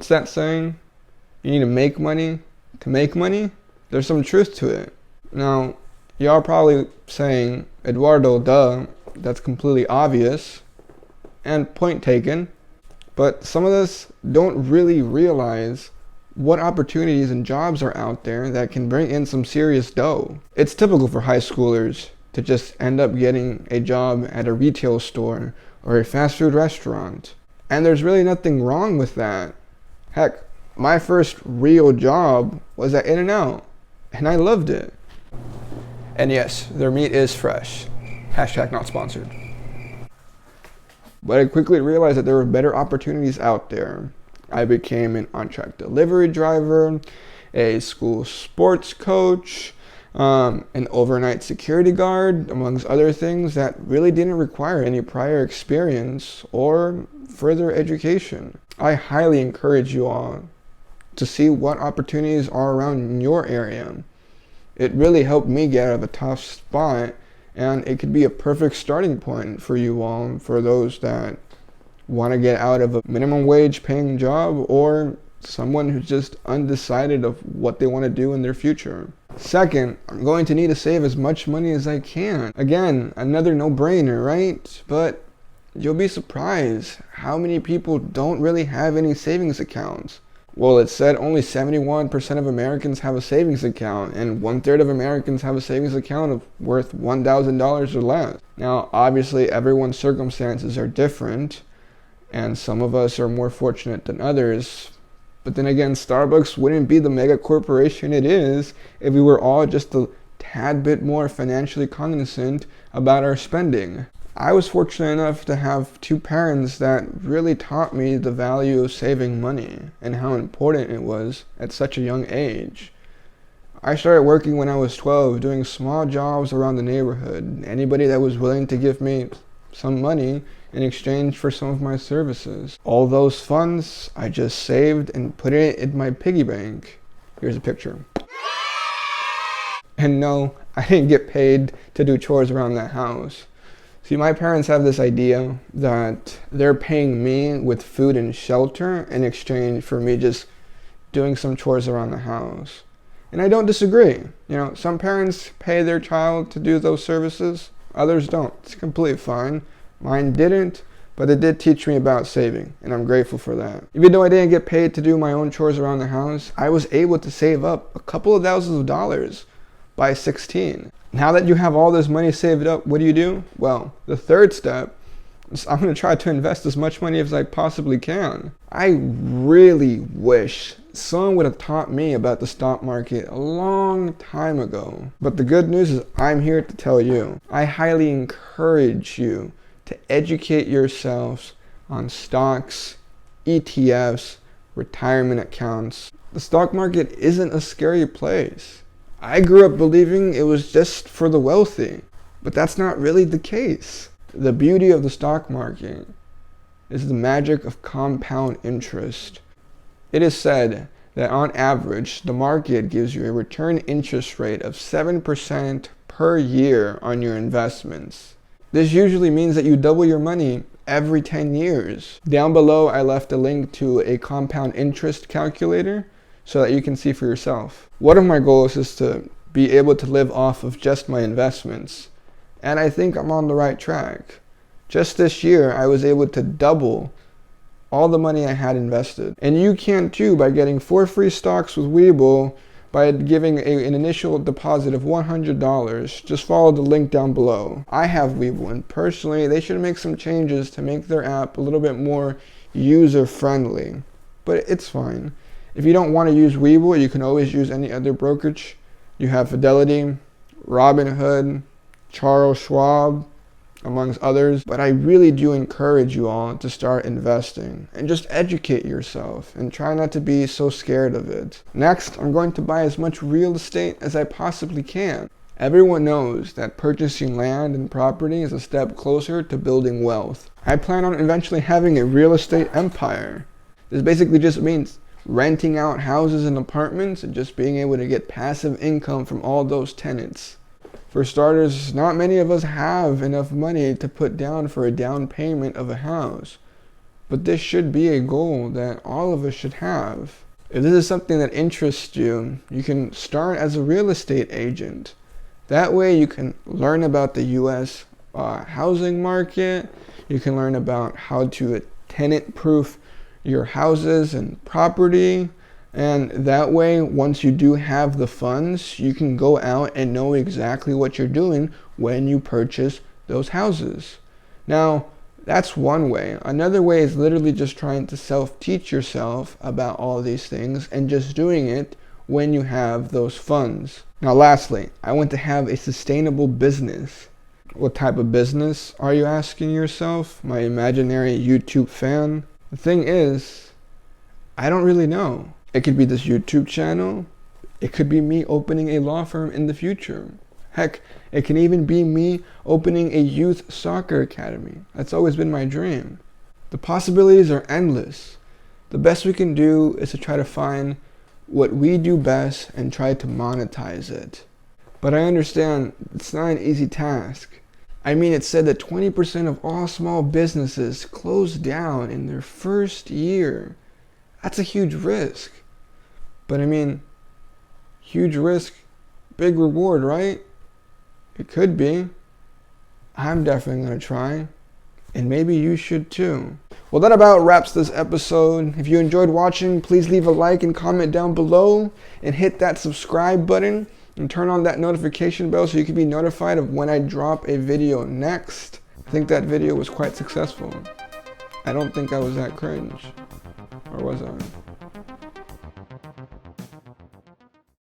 What's that saying? You need to make money to make money? There's some truth to it. Now, y'all probably saying, Eduardo, duh, that's completely obvious. And point taken. But some of us don't really realize what opportunities and jobs are out there that can bring in some serious dough. It's typical for high schoolers to just end up getting a job at a retail store or a fast food restaurant. And there's really nothing wrong with that. Heck, my first real job was at In-N-Out, and I loved it. And yes, their meat is fresh. Hashtag not sponsored. But I quickly realized that there were better opportunities out there. I became an on-track delivery driver, a school sports coach, an overnight security guard, amongst other things that really didn't require any prior experience or further education. I highly encourage you all to see what opportunities are around in your area. It really helped me get out of a tough spot, and it could be a perfect starting point for you all, for those that want to get out of a minimum wage paying job or someone who's just undecided of what they want to do in their future. Second, I'm going to need to save as much money as I can. Again, another no-brainer, right? But you'll be surprised how many people don't really have any savings accounts. Well, it said only 71% of Americans have a savings account, and 1/3 of Americans have a savings account worth $1,000 or less. Now, obviously, everyone's circumstances are different, and some of us are more fortunate than others. But then again, Starbucks wouldn't be the mega corporation it is if we were all just a tad bit more financially cognizant about our spending. I was fortunate enough to have two parents that really taught me the value of saving money and how important it was at such a young age. I started working when I was 12, doing small jobs around the neighborhood. Anybody that was willing to give me some money in exchange for some of my services. All those funds I just saved and put it in my piggy bank. Here's a picture. And no, I didn't get paid to do chores around that house. See, my parents have this idea that they're paying me with food and shelter in exchange for me just doing some chores around the house. And I don't disagree. You know, some parents pay their child to do those services, others don't. It's completely fine. Mine didn't, but it did teach me about saving, and I'm grateful for that. Even though I didn't get paid to do my own chores around the house, I was able to save up a couple of thousands of dollars by 16. Now that you have all this money saved up, what do? Well, the third step is I'm going to try to invest as much money as I possibly can. I really wish someone would have taught me about the stock market a long time ago. But the good news is I'm here to tell you. I highly encourage you to educate yourselves on stocks, ETFs, retirement accounts. The stock market isn't a scary place. I grew up believing it was just for the wealthy, but that's not really the case. The beauty of the stock market is the magic of compound interest. It is said that on average, the market gives you a return interest rate of 7% per year on your investments. This usually means that you double your money every 10 years. Down below, I left a link to a compound interest calculator so that you can see for yourself. One of my goals is to be able to live off of just my investments, and I think I'm on the right track. Just this year, I was able to double all the money I had invested. And you can too by getting 4 free stocks with Webull by giving an initial deposit of $100. Just follow the link down below. I have Webull, and personally, they should make some changes to make their app a little bit more user-friendly. But it's fine. If you don't want to use Webull, you can always use any other brokerage. You have Fidelity, Robinhood, Charles Schwab, amongst others. But I really do encourage you all to start investing and just educate yourself and try not to be so scared of it. Next, I'm going to buy as much real estate as I possibly can. Everyone knows that purchasing land and property is a step closer to building wealth. I plan on eventually having a real estate empire. This basically just means renting out houses and apartments and just being able to get passive income from all those tenants. For starters, not many of us have enough money to put down for a down payment of a house. but this should be a goal that all of us should have. If this is something that interests you, you can start as a real estate agent. That way you can learn about the U.S. Housing market. You can learn about how to tenant-proof your houses and property. And that way, once you do have the funds, you can go out and know exactly what you're doing when you purchase those houses. Now, that's one way. Another way is literally just trying to self-teach yourself about all these things and just doing it when you have those funds. Now, lastly, I want to have a sustainable business. What type of business are you asking yourself, my imaginary YouTube fan? The thing is, I don't really know. It could be this YouTube channel. It could be me opening a law firm in the future. Heck, it can even be me opening a youth soccer academy. That's always been my dream. The possibilities are endless. The best we can do is to try to find what we do best and try to monetize it. But I understand it's not an easy task. I mean, it's said that 20% of all small businesses close down in their first year. That's a huge risk. But I mean, huge risk, big reward, right? It could be. I'm definitely going to try. And maybe you should too. Well, that about wraps this episode. If you enjoyed watching, please leave a like and comment down below. And hit that subscribe button. And turn on that notification bell so you can be notified of when I drop a video next. I think that video was quite successful. I don't think I was that cringe. Or was I?